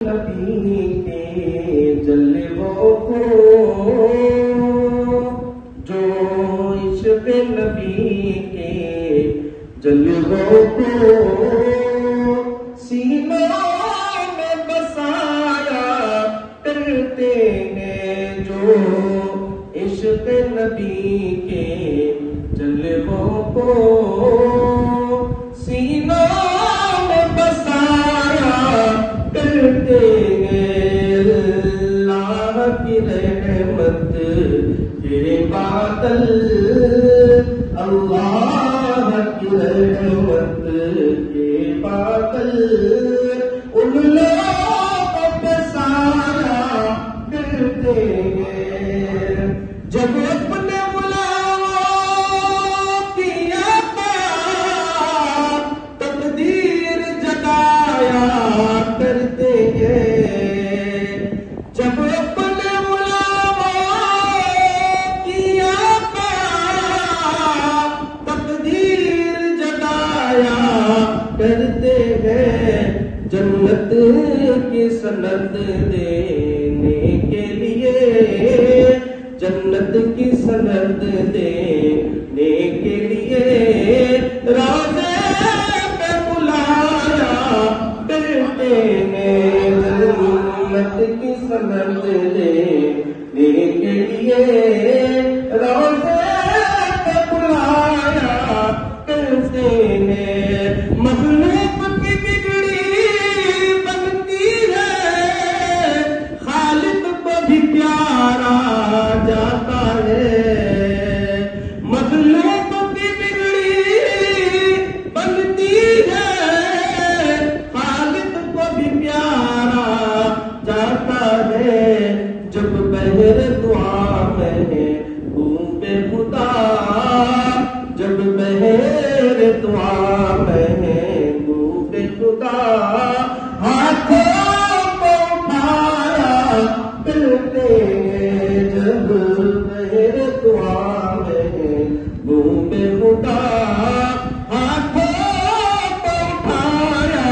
नबी के जलवों को, जो इश्क़ नबी के जलवों को सीनों में बसाया करते हैं, जो इश्क़ नबी के जलवों को सीनों में बसाया करते हैं। अल्लाह की रहमत के बादल, अल्लाह की रहमत के बादल उन लोगों पे साया करते हैं। जब अपने बुलावा किया तकदीर जगाया करते हैं। जब अपने बुलावा किया तकदीर जगाया करते हैं। जन्नत की सनद देने के लिए, जन्नत की सनद देने के लिए राज़े पे बुलाया करते हैं। जन्नत की सनद देने के लिए राज़े पे बुलाया करते हैं। मखलूक की बिगड़ी बनती है, खालिक को भी प्यारा जाता है। मखलूक की बिगड़ी बनती है, खालिक को भी प्यारा जाता है। जब बहर दुआ में घूमे खुदा, जब बहर दुआ में घूमे खुदा हाथों को उठाया करते हैं। जब बहर दुआ में घूमे खुदा हाथों को उठाया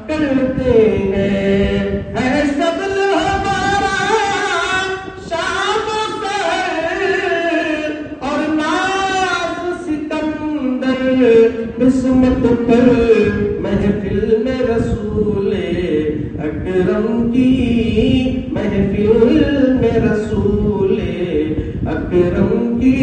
करते हैं। है सबल हमारा शाम सहर और नाज सिकंदर, किस्मत पर महफिल में रसूले अकरम की, महफिल में रसूले अकरम की